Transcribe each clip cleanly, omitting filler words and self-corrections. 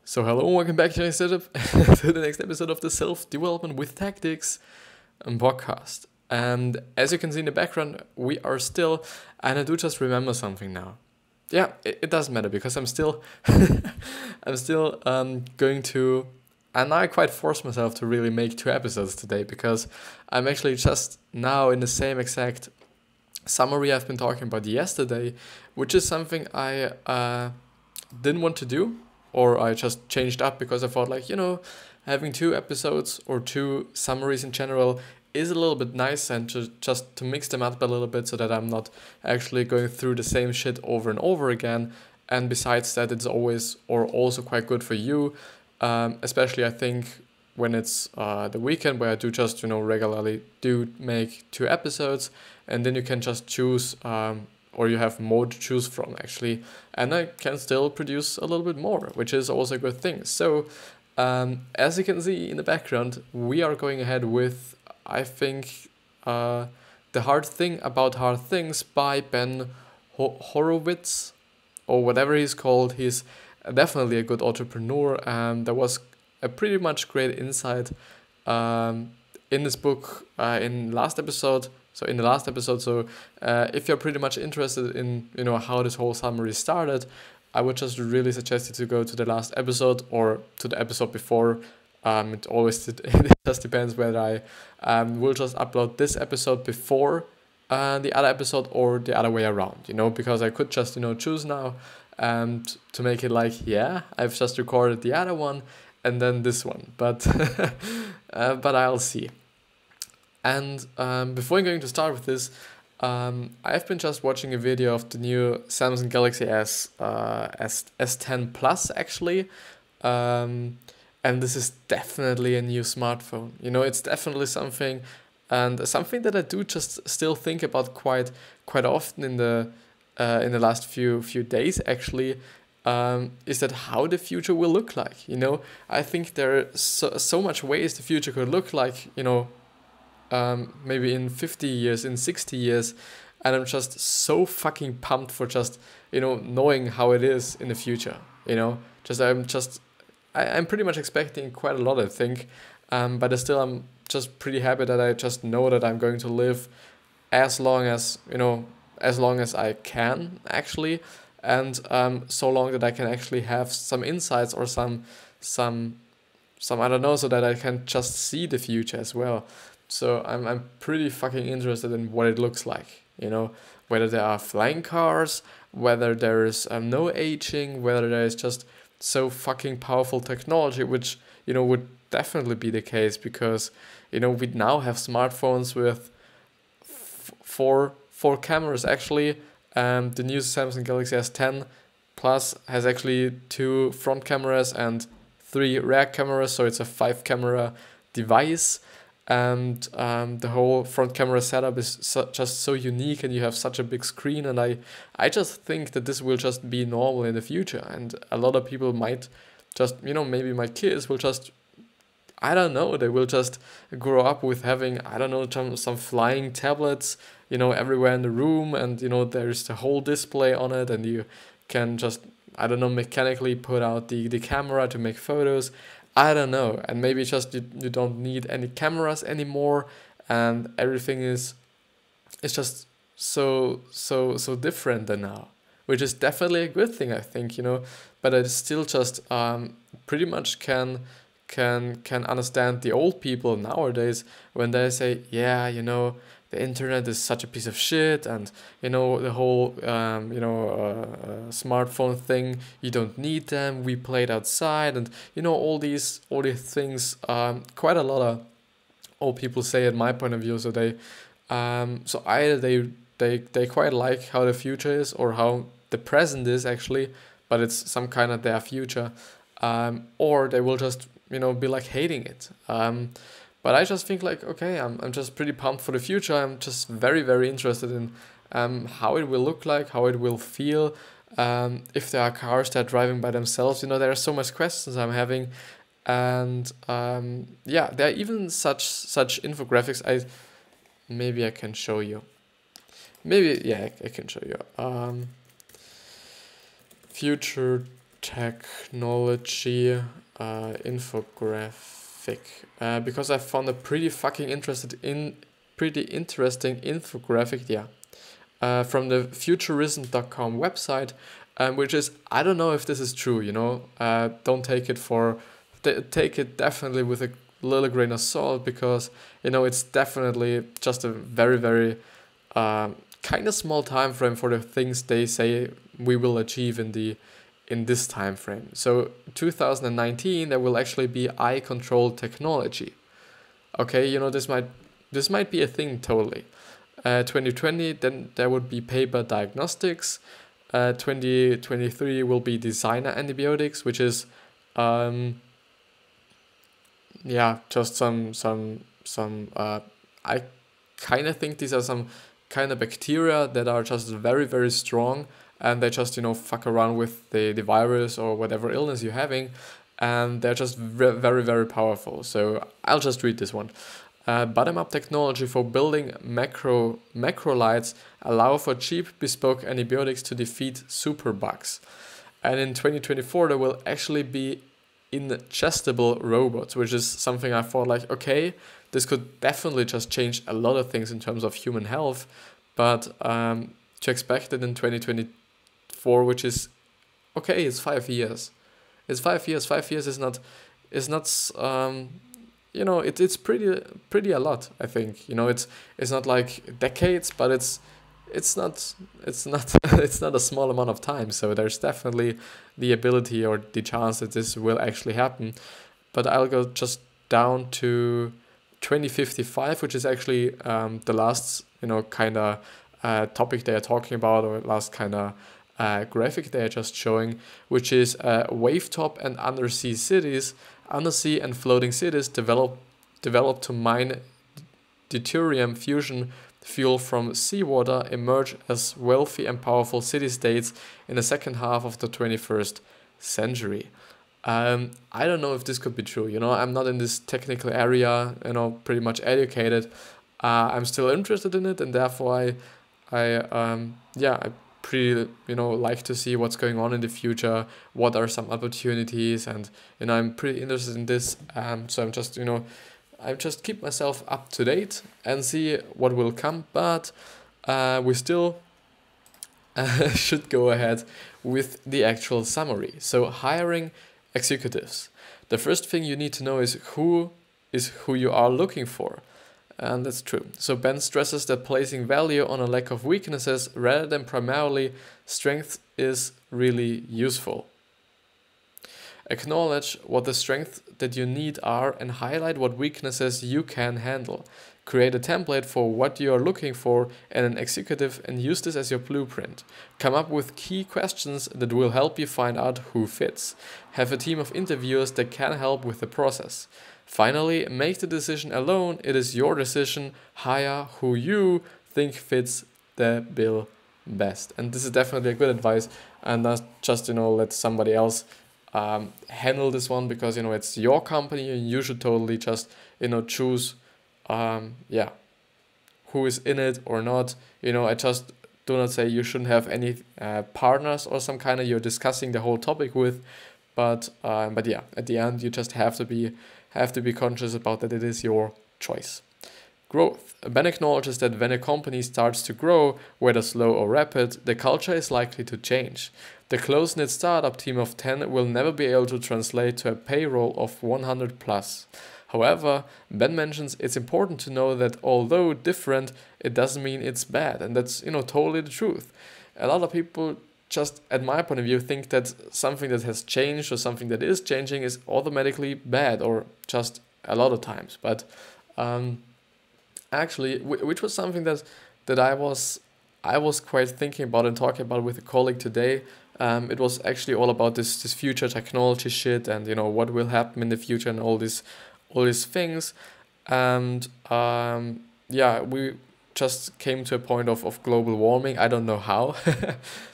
So hello and welcome back to the next episode of the Self-Development with Tactics podcast. And as you can see in the background, we are still, and I do just remember something now. Yeah, it doesn't matter because I'm still, going to, and I quite forced myself to really make 2 episodes today because I'm actually just now in the same exact summary I've been talking about yesterday, which is something I didn't want to do. Or I just changed up because I thought having 2 episodes or 2 summaries in general is a little bit nice, and to mix them up a little bit so that I'm not actually going through the same shit over and over again. And besides that, it's always or also quite good for you, especially I think when it's the weekend where I do just regularly do make 2 episodes, and then you can just choose or you have more to choose from actually, and I can still produce a little bit more, which is also a good thing. So as you can see in the background, we are going ahead with, I think, The Hard Thing About Hard Things by Ben Horowitz, or whatever he's called. He's definitely a good entrepreneur, and there was a pretty much great insight in this book in the last episode. So if you're pretty much interested in how this whole summary started, I would just really suggest you to go to the last episode or to the episode before. It just depends whether I will just upload this episode before the other episode or the other way around. Because I could just choose now to make it like, yeah, I've just recorded the other one and then this one, but but I'll see. And before I'm going to start with this, I've been just watching a video of the new Samsung Galaxy S10 Plus actually, and this is definitely a new smartphone. It's definitely something that I do just still think about quite often in the last few days actually. Is that how the future will look like? I think there are so much ways the future could look like. Maybe in 50 years, in 60 years, and I'm just so fucking pumped for just, knowing how it is in the future, I'm pretty much expecting quite a lot, I think, but I'm just pretty happy that I just know that I'm going to live as long as I can, actually, and so long that I can actually have some insights or some I don't know, so that I can just see the future as well. So I'm pretty fucking interested in what it looks like, whether there are flying cars, whether there is no aging, whether there is just so fucking powerful technology, which, would definitely be the case because, we now have smartphones with four cameras actually. The new Samsung Galaxy S10 Plus has actually 2 front cameras and 3 rear cameras, so it's a 5-camera device. And the whole front camera setup is just so unique, and you have such a big screen, and I just think that this will just be normal in the future, and a lot of people might just, maybe my kids will just, I don't know, they will just grow up with having, I don't know, some flying tablets, everywhere in the room, and, there's the whole display on it, and you can just, I don't know, mechanically put out the camera to make photos. I don't know, and maybe just you don't need any cameras anymore, and everything is just so different than now, which is definitely a good thing, I think, but I still just pretty much can understand the old people nowadays when they say, yeah, the internet is such a piece of shit, and the whole smartphone thing, you don't need them, we played outside, and all these things. Quite a lot of old people say, in my point of view, so they either they quite like how the future is or how the present is actually, but it's some kind of their future, or they will just be like hating it. But I just think like, okay, I'm just pretty pumped for the future. I'm just very, very interested in how it will look like, how it will feel, if there are cars that are driving by themselves. There are so much questions I'm having, and there are even such infographics. Maybe I can show you. I can show you. Future technology infographic because I found a pretty interesting infographic, from the futurism.com website, which is, I don't know if this is true, don't take it take it definitely with a little grain of salt, because it's definitely just a very, very kind of small time frame for the things they say we will achieve in this time frame. So 2019 there will actually be eye control technology. Okay, this might be a thing totally. 2020 then there would be paper diagnostics. 2023 will be designer antibiotics, which is just some I kind of think these are some kind of bacteria that are just very, very strong, and they just fuck around with the virus or whatever illness you're having, and they're just very, very powerful. So I'll just read this one. Bottom-up technology for building macrolides allow for cheap bespoke antibiotics to defeat superbugs. And in 2024 there will actually be ingestible robots, which is something I thought like, okay, this could definitely just change a lot of things in terms of human health, but to expect it in 2024, which is okay, it's 5 years. It's 5 years. 5 years is not it's pretty a lot, I think. It's not like decades, but it's not it's not a small amount of time. So there's definitely the ability or the chance that this will actually happen. But I'll go just down to 2055, which is actually the last kind of topic they are talking about, or last kind of graphic they are just showing, which is wavetop and undersea and floating cities developed to mine deuterium fusion fuel from seawater emerge as wealthy and powerful city-states in the second half of the 21st century. I don't know if this could be true. I'm not in this technical area, pretty much educated. I'm still interested in it, and therefore I pretty like to see what's going on in the future, what are some opportunities, and I'm pretty interested in this. So I'm just I just keep myself up to date and see what will come, but we still should go ahead with the actual summary. So hiring executives. The first thing you need to know is who you are looking for. And that's true. So Ben stresses that placing value on a lack of weaknesses rather than primarily strength is really useful. Acknowledge what the strengths that you need are and highlight what weaknesses you can handle. Create a template for what you are looking for in an executive and use this as your blueprint. Come up with key questions that will help you find out who fits. Have a team of interviewers that can help with the process. Finally, make the decision alone. It is your decision. Hire who you think fits the bill best. And this is definitely a good advice, and not just let somebody else handle this one, because it's your company and you should totally just choose who is in it or not. I just do not say you shouldn't have any partners or some kind of you're discussing the whole topic with, but yeah, at the end you just have to be conscious about that it is your choice. Growth. Ben acknowledges that when a company starts to grow, whether slow or rapid, the culture is likely to change. The close-knit startup team of 10 will never be able to translate to a payroll of 100 plus. However, Ben mentions it's important to know that although different, it doesn't mean it's bad, and that's totally the truth. A lot of people just, at my point of view, think that something that has changed or something that is changing is automatically bad, or just a lot of times. But actually, which was something that I was quite thinking about and talking about with a colleague today. It was actually all about this future technology shit, and what will happen in the future and all these things. And we just came to a point of global warming. I don't know how,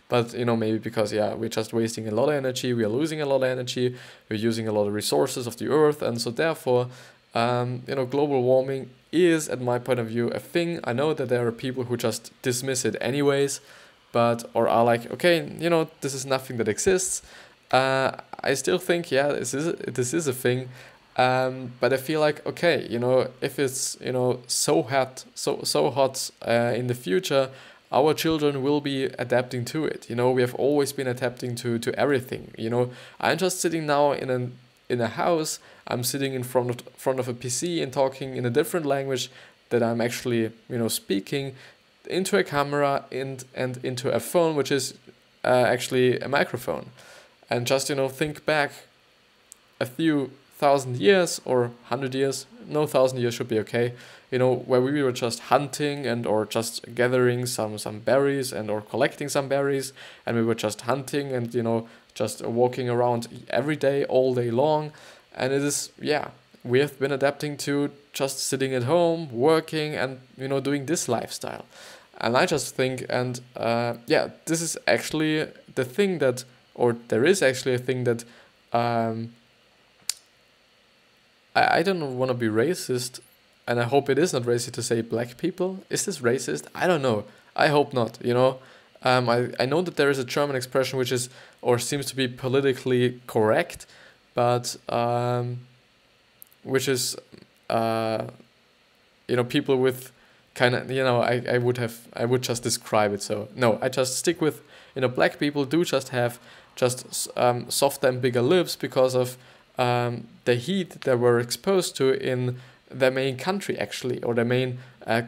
but maybe because we're just wasting a lot of energy, we are losing a lot of energy, we're using a lot of resources of the earth, and so therefore global warming is, at my point of view, a thing. I know that there are people who just dismiss it anyways, or are like, okay, this is nothing that exists. I still think, yeah, this is a thing. But I feel like, okay, if it's, so hot, so hot in the future, our children will be adapting to it. We have always been adapting to everything. I'm just sitting now in a house. I'm sitting in front of a PC and talking in a different language that I'm actually, speaking into a camera and into a phone, which is actually a microphone. And just, think back a few 1,000 years or 100 years, no, 1,000 years should be okay, where we were just hunting or just gathering some berries or collecting some berries, and we were just hunting and, just walking around every day, all day long. And it is, yeah, we have been adapting to just sitting at home, working and, doing this lifestyle. And I just think, and this is actually the thing that, or there is actually a thing that, I don't want to be racist, and I hope it is not racist to say black people. Is this racist? I don't know. I hope not, I know that there is a German expression which is, or seems to be politically correct, but which is, people with kind of, I would just describe it. So no, I just stick with, black people do just have just softer and bigger lips because of the heat they were exposed to in their main country, actually, or their main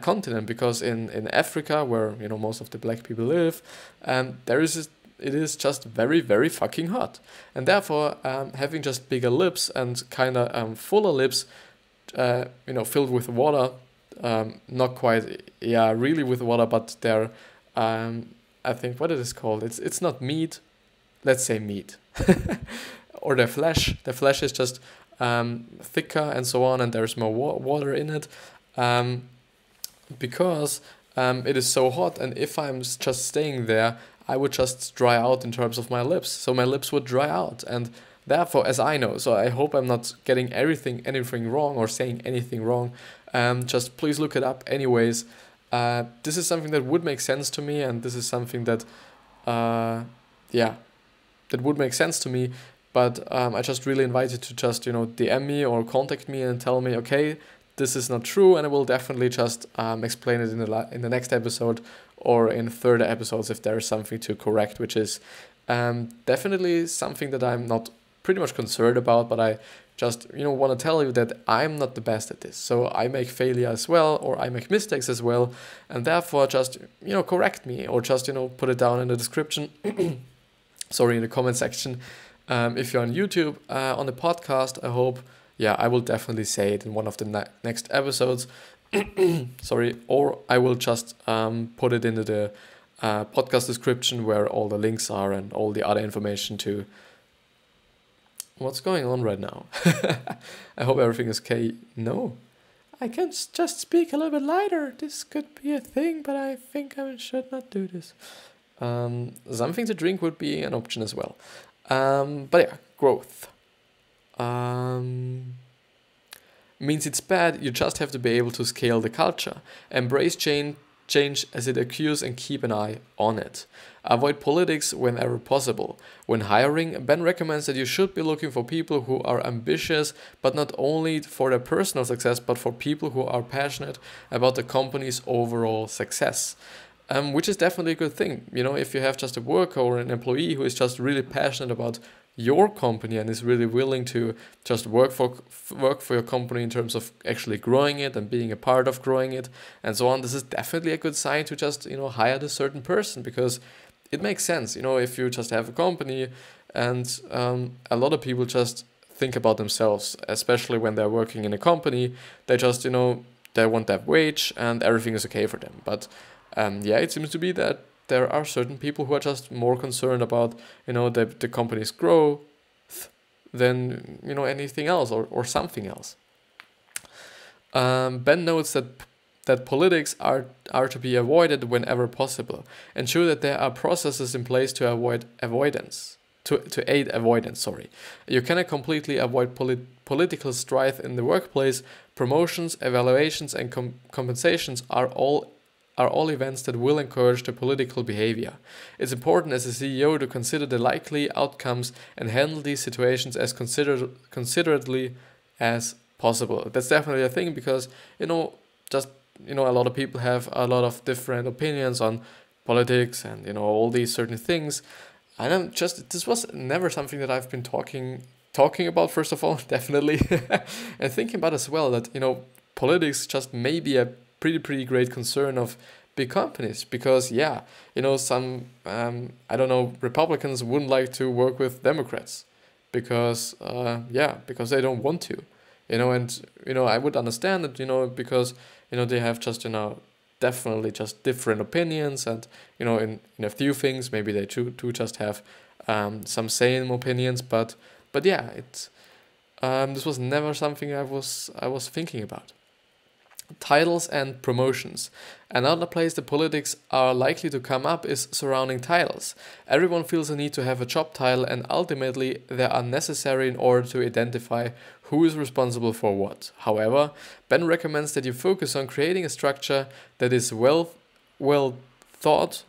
continent, because in Africa, where most of the black people live, it is just very, very fucking hot, and therefore having just bigger lips and kind of fuller lips, filled with water, not quite, really with water, but they're I think, what it is called, it's not meat, let's say meat. Or their flesh is just thicker and so on, and there's more water in it, because it is so hot, and if I'm just staying there, I would just dry out in terms of my lips, so my lips would dry out, and therefore, as I know, so I hope I'm not getting anything wrong or saying anything wrong, just please look it up anyways. This is something that would make sense to me, and this is something that that would make sense to me. But I just really invite you to just, DM me or contact me and tell me, okay, this is not true, and I will definitely just explain it in the next episode or in further episodes if there is something to correct, which is definitely something that I'm not pretty much concerned about, but I just, want to tell you that I'm not the best at this. So I make failure as well, or I make mistakes as well, and therefore just, correct me, or just, put it down in the description, sorry, in the comment section. If you're on YouTube, on the podcast, I hope, I will definitely say it in one of the next episodes. Sorry, or I will just put it into the podcast description where all the links are and all the other information to what's going on right now. I hope everything is okay. No, I can just speak a little bit lighter. This could be a thing, but I think I should not do this. Something to drink would be an option as well. But growth means it's bad. You just have to be able to scale the culture, embrace change as it occurs, and keep an eye on it. Avoid politics whenever possible. When hiring, Ben recommends that you should be looking for people who are ambitious, but not only for their personal success, but for people who are passionate about the company's overall success. Which is definitely a good thing. If you have just a worker or an employee who is just really passionate about your company and is really willing to just work for your company in terms of actually growing it and being a part of growing it and so on, this is definitely a good sign to just, hire this certain person, because it makes sense. If you just have a company and a lot of people just think about themselves, especially when they're working in a company, they just, they want that wage and everything is okay for them. But it seems to be that there are certain people who are just more concerned about, the company's growth than, anything else or something else. Ben notes that politics are to be avoided whenever possible. Ensure that there are processes in place to avoid avoidance. To aid avoidance, sorry. You cannot completely avoid political strife in the workplace. Promotions, evaluations, and compensations are all are all events that will encourage the political behavior. It's important as a CEO to consider the likely outcomes and handle these situations as considerately as possible. That's definitely a thing because, a lot of people have a lot of different opinions on politics and, all these certain things. And this was never something that I've been talking about, first of all, definitely, and thinking about as well that, politics just may be a pretty great concern of big companies because, some, Republicans wouldn't like to work with Democrats because they don't want to, I would understand that, because, they have just, definitely just different opinions and, in a few things, maybe they do just have some same opinions, but yeah, this was never something I was thinking about. Titles and promotions. Another place the politics are likely to come up is surrounding titles. Everyone feels a need to have a job title and ultimately they are necessary in order to identify who is responsible for what. However, Ben recommends that you focus on creating a structure that is well thought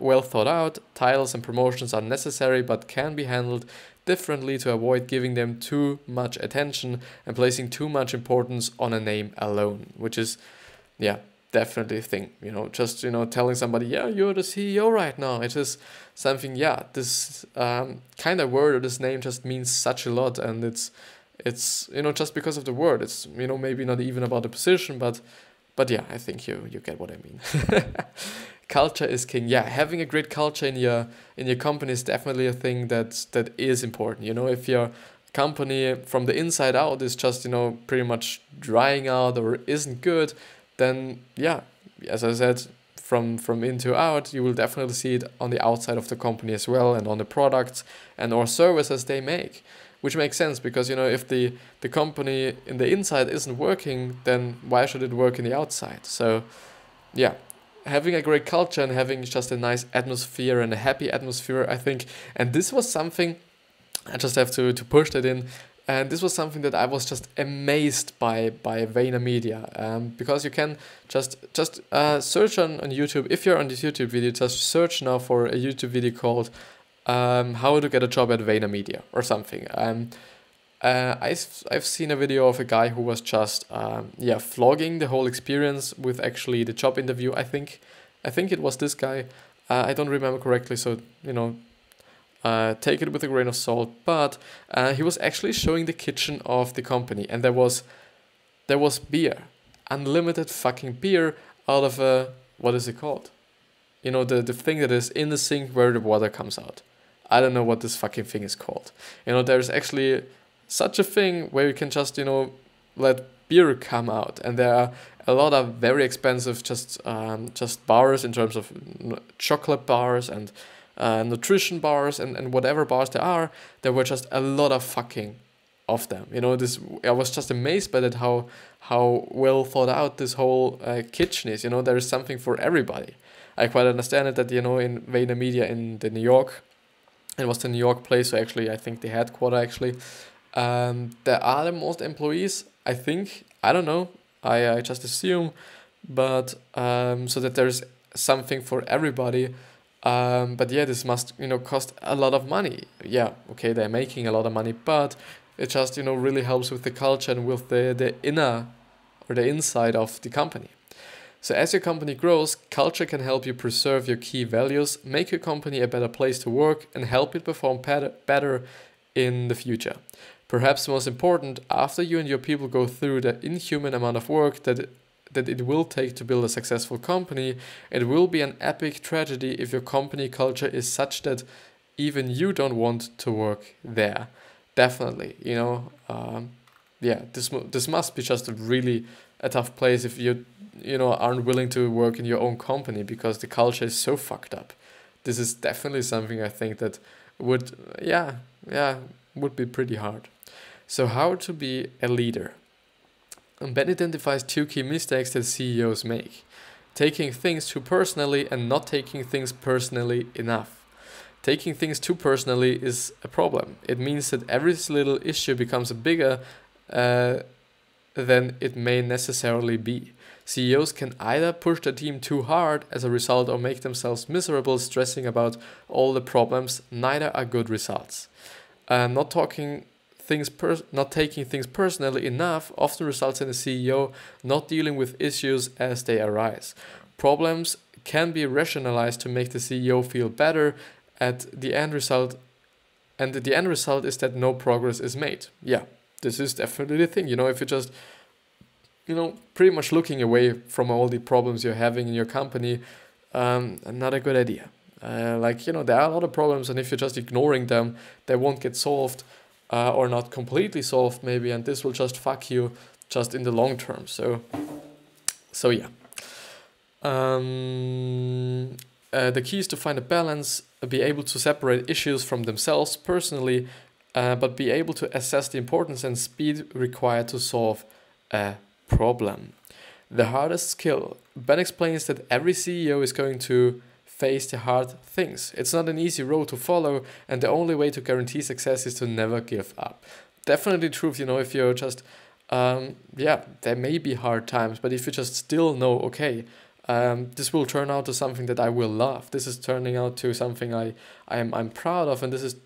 out. Titles and promotions are necessary but can be handled differently to avoid giving them too much attention and placing too much importance on a name alone, which is, definitely a thing. Just, telling somebody, you're the CEO right now. It is something, this kind of word or this name just means such a lot, and it's just because of the word. It's, maybe not even about the position, but yeah, I think you get what I mean. Culture is king. Yeah, having a great culture in your company is definitely a thing that is important. If your company from the inside out is just, pretty much drying out or isn't good, then as I said, from in to out, you will definitely see it on the outside of the company as well and on the products and or services they make. Which makes sense because, if the company in the inside isn't working, then why should it work in the outside? So, having a great culture and having just a nice atmosphere and a happy atmosphere, I think. And this was something, I just have to push that in. And this was something that I was just amazed by VaynerMedia. Because you can just search on YouTube. If you're on this YouTube video, just search now for a YouTube video called how to get a job at VaynerMedia or something. I've seen a video of a guy who was just vlogging the whole experience with actually the job interview. I think it was this guy. I don't remember correctly, so take it with a grain of salt. But he was actually showing the kitchen of the company, and there was beer, unlimited fucking beer out of a, what is it called? The thing that is in the sink where the water comes out. I don't know what this fucking thing is called. There's actually such a thing where you can just, let beer come out. And there are a lot of very expensive just bars in terms of chocolate bars and nutrition bars and whatever bars there are. There were just a lot of fucking of them. I was just amazed by that how well thought out this whole kitchen is. There is something for everybody. I quite understand it that, in VaynerMedia in the New York, it was the New York place, so actually I think the headquarters actually. There are the most employees, I think. I don't know. I just assume, but so that there's something for everybody. But this must cost a lot of money. Yeah, okay, they're making a lot of money, but it just really helps with the culture and with the inner or the inside of the company. So as your company grows, culture can help you preserve your key values, make your company a better place to work, and help it perform better in the future. Perhaps most important, after you and your people go through the inhuman amount of work that it will take to build a successful company, it will be an epic tragedy if your company culture is such that even you don't want to work there. Definitely, this must be just a tough place if you aren't willing to work in your own company because the culture is so fucked up. This is definitely something I think that would be pretty hard. So how to be a leader? Ben identifies two key mistakes that CEOs make: taking things too personally and not taking things personally enough. Taking things too personally is a problem. It means that every little issue becomes bigger than it may necessarily be. CEOs can either push their team too hard as a result or make themselves miserable, stressing about all the problems. Neither are good results. Not taking things personally enough often results in a CEO not dealing with issues as they arise. Problems can be rationalized to make the CEO feel better at the end result, and the end result is that no progress is made. Yeah, this is definitely the thing. If you're just, pretty much looking away from all the problems you're having in your company, not a good idea. There are a lot of problems, and if you're just ignoring them, they won't get solved, or not completely solved maybe, and this will just fuck you just in the long term. So yeah. The key is to find a balance, be able to separate issues from themselves personally, but be able to assess the importance and speed required to solve a problem. The hardest skill. Ben explains that every CEO is going to face the hard things. It's not an easy road to follow, and the only way to guarantee success is to never give up. Definitely truth, if you're just, there may be hard times, but if you just still know, okay, this will turn out to something that I will love. This is turning out to something I'm proud of, and this is,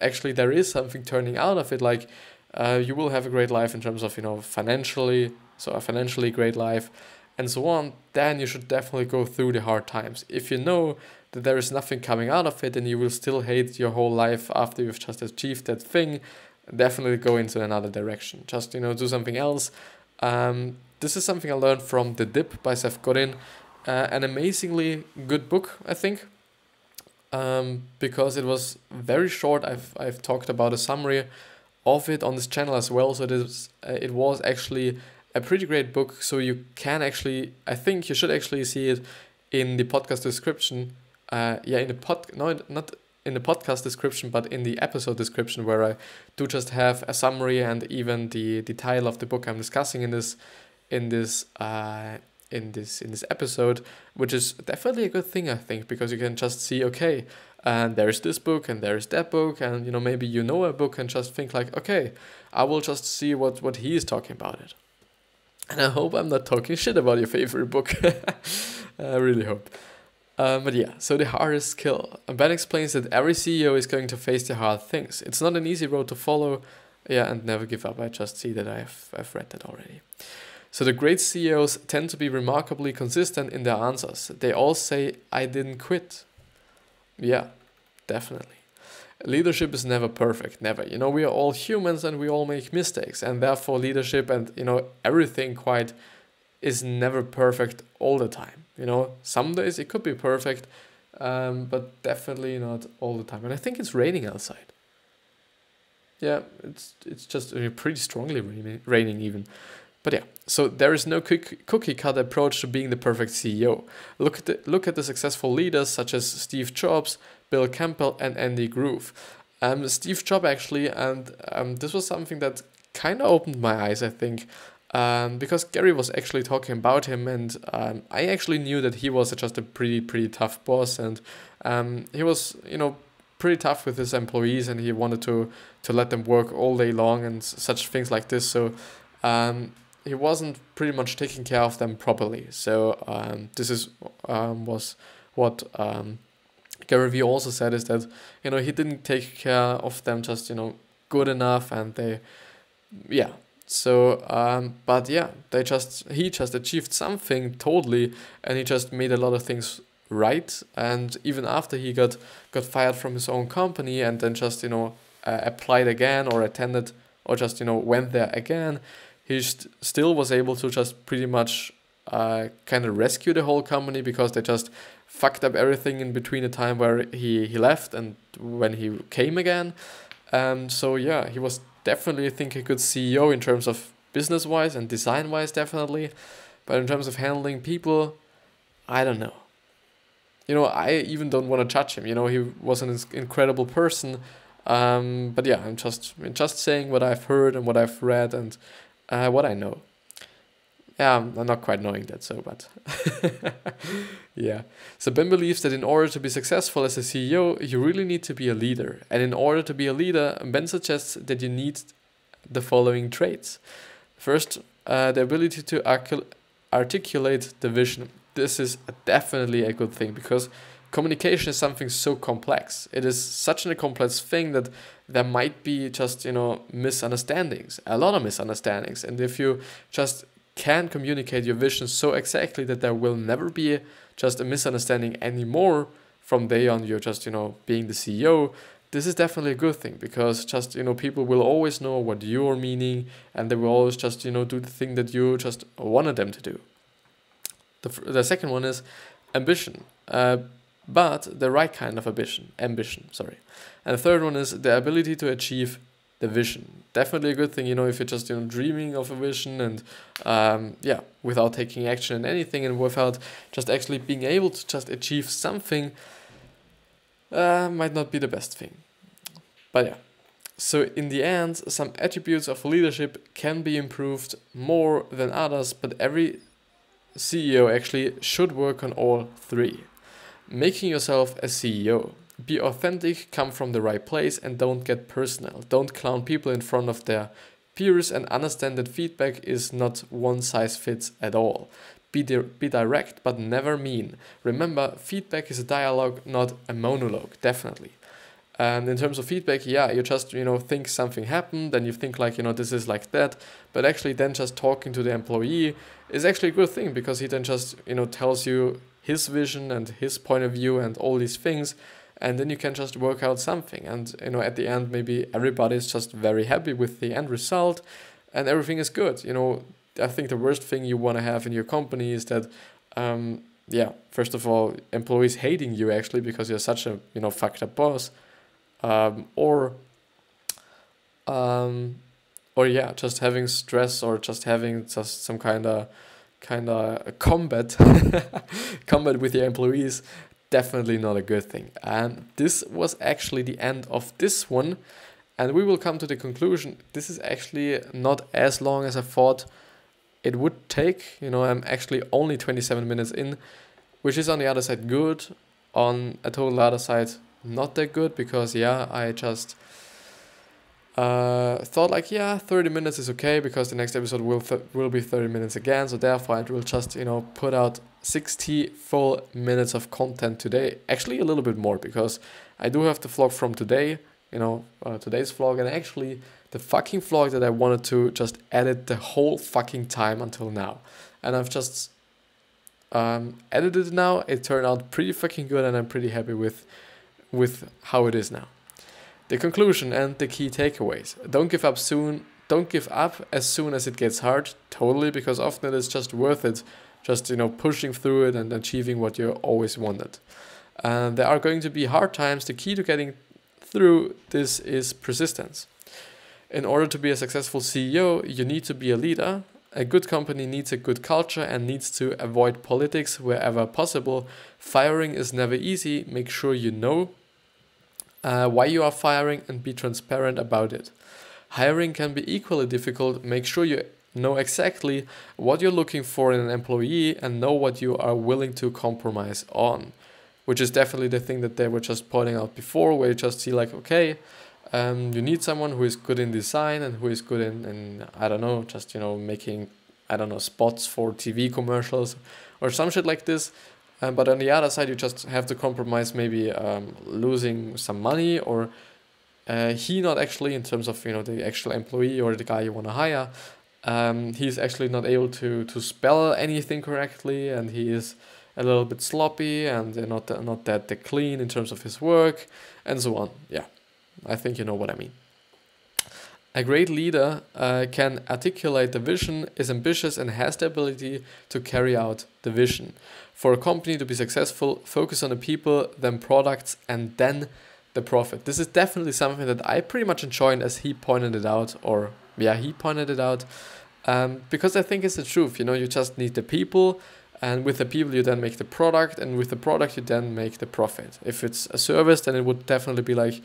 actually there is something turning out of it. Like, you will have a great life in terms of, financially, so a financially great life, and so on. Then you should definitely go through the hard times. If you know that there is nothing coming out of it, and you will still hate your whole life after you've just achieved that thing, definitely go into another direction. Just, do something else. This is something I learned from The Dip by Seth Godin. An amazingly good book, I think, because it was very short. I've talked about a summary of it on this channel as well. So it was actually a pretty great book. So you can actually, I think you should actually see it in the podcast description. Not in the podcast description, but in the episode description, where I do just have a summary and even the title of the book I'm discussing in this episode, which is definitely a good thing, I think, because you can just see, okay, and there's this book and there's that book, and maybe a book and just think like, okay, I will just see what he is talking about it. And I hope I'm not talking shit about your favorite book. I really hope. But yeah, so the hardest skill. Ben explains that every CEO is going to face the hard things. It's not an easy road to follow. Yeah, and never give up. I just see that I've read that already. So the great CEOs tend to be remarkably consistent in their answers. They all say, I didn't quit. Yeah, definitely. Leadership is never perfect, never. We are all humans and we all make mistakes. And therefore leadership and, everything is never perfect all the time. Some days it could be perfect, but definitely not all the time. And I think it's raining outside. Yeah, it's just pretty strongly raining even. But yeah, so there is no cookie cutter approach to being the perfect CEO. Look at the successful leaders such as Steve Jobs, Bill Campbell, and Andy Grove. Steve Jobs actually, and this was something that kind of opened my eyes, I think, because Gary was actually talking about him, and I actually knew that he was just a pretty tough boss, and he was pretty tough with his employees, and he wanted to let them work all day long and such things like this. So he wasn't pretty much taking care of them properly. So this is was what Gary Vee also said, is that he didn't take care of them just good enough, and they So but yeah, he just achieved something totally, and he just made a lot of things right. And even after he got fired from his own company, and then just applied again, or attended, or just went there again, he still was able to just pretty much kind of rescue the whole company, because they just fucked up everything in between the time where he left and when he came again. So yeah, he was definitely, I think, a good CEO in terms of business-wise and design-wise, definitely. But in terms of handling people, I don't know. I even don't want to judge him. He was an incredible person. But yeah, I'm just saying what I've heard and what I've read and what I know. Yeah, I'm not quite knowing that, so, but yeah. So Ben believes that in order to be successful as a CEO, you really need to be a leader. And in order to be a leader, Ben suggests that you need the following traits. First, the ability to articulate the vision. This is definitely a good thing, because communication is something so complex. It is such a complex thing that there might be just, misunderstandings, a lot of misunderstandings. And if you just can communicate your vision so exactly that there will never be just a misunderstanding anymore from day on, you're just, being the CEO, this is definitely a good thing, because just, people will always know what you're meaning, and they will always just, do the thing that you just wanted them to do. The second one is ambition, but the right kind of ambition, sorry. And the third one is the ability to achieve the vision. Definitely a good thing, if you're just, dreaming of a vision and, without taking action in anything and without just actually being able to just achieve something, might not be the best thing. But yeah. So in the end, some attributes of leadership can be improved more than others, but every CEO actually should work on all three. Making yourself a CEO. Be authentic, come from the right place, and don't get personal. Don't clown people in front of their peers, and understand that feedback is not one size fits at all. Be direct, but never mean. Remember, feedback is a dialogue, not a monologue, definitely. And in terms of feedback, you just, think something happened, then you think like, this is like that. But actually then just talking to the employee is actually a good thing, because he then just, tells you his vision and his point of view and all these things. And then you can just work out something. And, at the end, maybe everybody's just very happy with the end result and everything is good. I think the worst thing you want to have in your company is that, first of all, employees hating you actually because you're such a, fucked up boss. Or just having stress, or just having just some kind of combat with your employees. Definitely not a good thing. And this was actually the end of this one, and we will come to the conclusion. This is actually not as long as I thought it would take. I'm actually only 27 minutes in, which is on the other side good, on a total other side not that good, because I just thought like 30 minutes is okay, because the next episode will be 30 minutes again, so therefore I will just put out 60 full minutes of content today. Actually a little bit more, because I do have the vlog from today, today's vlog, and actually the fucking vlog that I wanted to just edit the whole fucking time until now, and I've just edited it now. It turned out pretty fucking good, and I'm pretty happy with how it is now. The conclusion and the key takeaways. Don't give up as soon as it gets hard, totally, because often it is just worth it, just pushing through it and achieving what you always wanted. And there are going to be hard times. The key to getting through this is persistence. In order to be a successful CEO, you need to be a leader. A good company needs a good culture and needs to avoid politics wherever possible. Firing is never easy. Make sure you know why you are firing and be transparent about it. Hiring can be equally difficult. Make sure you know exactly what you're looking for in an employee and know what you are willing to compromise on, which is definitely the thing that they were just pointing out before, where you just see like, okay, you need someone who is good in design and who is good in I don't know, just, making, spots for TV commercials or some shit like this. But on the other side, you just have to compromise maybe losing some money, or he not actually, in terms of, the actual employee or the guy you want to hire, he's actually not able to spell anything correctly, and he is a little bit sloppy and not that clean in terms of his work, and so on. Yeah, I think you know what I mean. A great leader can articulate the vision, is ambitious, and has the ability to carry out the vision. For a company to be successful, focus on the people, then products, and then the profit. This is definitely something that I pretty much enjoyed, as he pointed it out, because I think it's the truth. You just need the people, and with the people you then make the product, and with the product you then make the profit. If it's a service, then it would definitely be like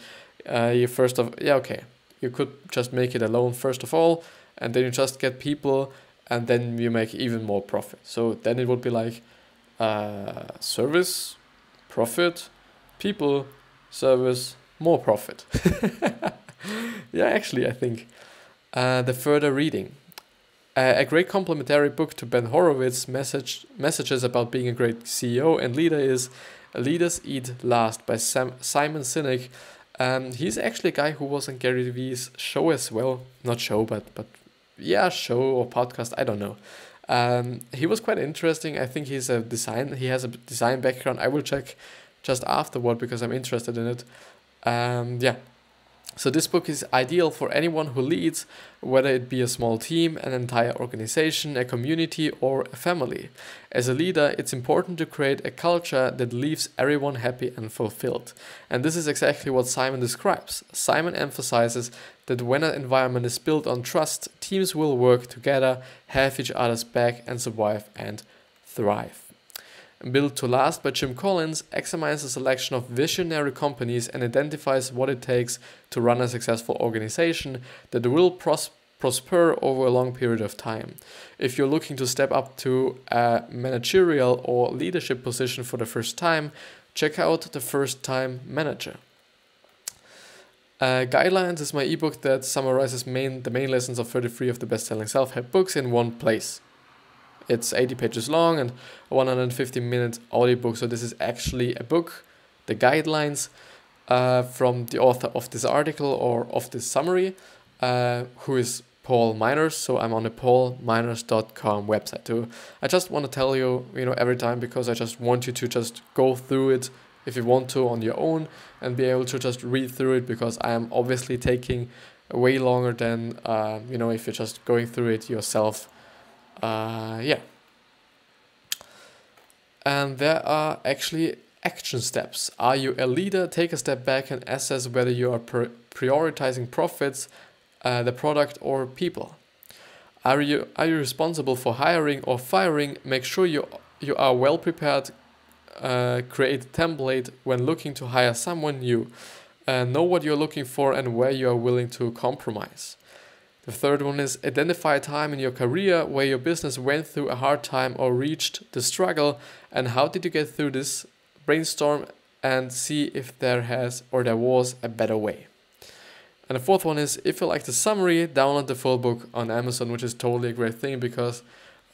you could just make it alone first of all, and then you just get people, and then you make even more profit. So then it would be like service, profit, people, service, more profit. Yeah, actually, I think the further reading. A great complementary book to Ben Horowitz's messages about being a great CEO and leader is Leaders Eat Last by Simon Sinek. He's actually a guy who was on Gary Vee's show as well. Not show, but yeah, show or podcast, I don't know. He was quite interesting. I think he has a design background. I will check just afterward because I'm interested in it. Yeah. So this book is ideal for anyone who leads, whether it be a small team, an entire organization, a community, or a family. As a leader, it's important to create a culture that leaves everyone happy and fulfilled. And this is exactly what Simon describes. Simon emphasizes that when an environment is built on trust, teams will work together, have each other's back, and survive and thrive. Built to Last by Jim Collins examines a selection of visionary companies and identifies what it takes to run a successful organization that will prosper over a long period of time. If you're looking to step up to a managerial or leadership position for the first time, check out The First Time Manager. Guidelines is my ebook that summarizes the main lessons of 33 of the best-selling self-help books in one place. It's 80 pages long and a 150-minute audiobook. So this is actually a book, the guidelines from the author of this article or of this summary, who is Paul Miners. So I'm on the paulminers.com website too. I just want to tell you, every time because I just want you to just go through it if you want to on your own and be able to just read through it, because I am obviously taking way longer than, if you're just going through it yourself. Yeah. And there are actually action steps. Are you a leader? Take a step back and assess whether you are prioritizing profits, the product, or people. Are you responsible for hiring or firing? Make sure you are well prepared. Create a template when looking to hire someone new. Know what you're looking for and where you are willing to compromise. The third one is identify a time in your career where your business went through a hard time or reached the struggle, and how did you get through this? Brainstorm and see if there was a better way. And the fourth one is, if you like the summary, download the full book on Amazon, which is totally a great thing because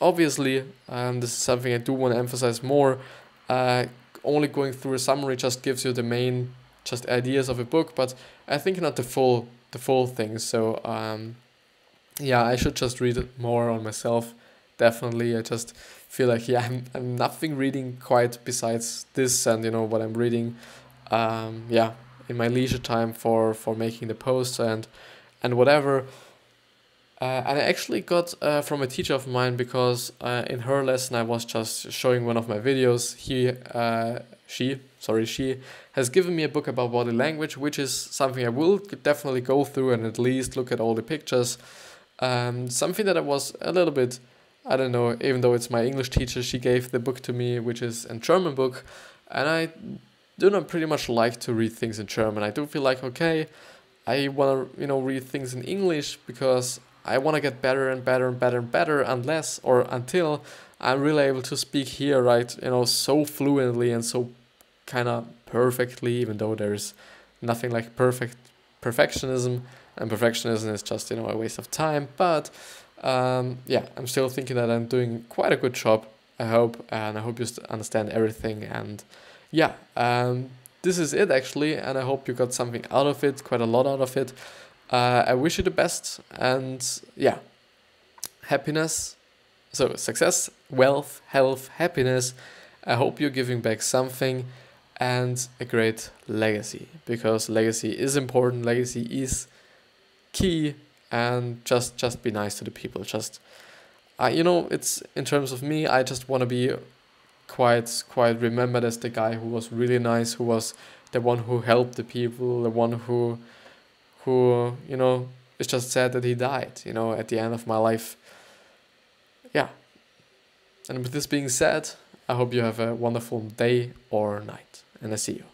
obviously this is something I do want to emphasize more. Only going through a summary just gives you the main just ideas of a book, but I think not the full thing. So yeah, I should just read it more on myself. Definitely, I just feel like I'm nothing reading quite besides this and what I'm reading. Yeah, in my leisure time for making the posts and whatever. And I actually got from a teacher of mine because in her lesson I was just showing one of my videos. She has given me a book about body language, which is something I will definitely go through and at least look at all the pictures. Something that I was a little bit, I don't know, even though it's my English teacher, she gave the book to me, which is a German book, and I do not pretty much like to read things in German. I do feel like, okay, I want to, read things in English because I want to get better and better and better and better until I'm really able to speak here, right, so fluently and so kind of perfectly, even though there's nothing like perfectionism. And perfectionism is just, a waste of time. But, yeah, I'm still thinking that I'm doing quite a good job, I hope. And I hope you understand everything. And, yeah, this is it, actually. And I hope you got something out of it, quite a lot out of it. I wish you the best. And, yeah, happiness. So, success, wealth, health, happiness. I hope you're giving back something. And a great legacy. Because legacy is important. Legacy is key, and just be nice to the people. Just it's in terms of me, I just want to be quite remembered as the guy who was really nice, who was the one who helped the people, the one who it's just sad that he died at the end of my life. Yeah, and with this being said, I hope you have a wonderful day or night, and I see you.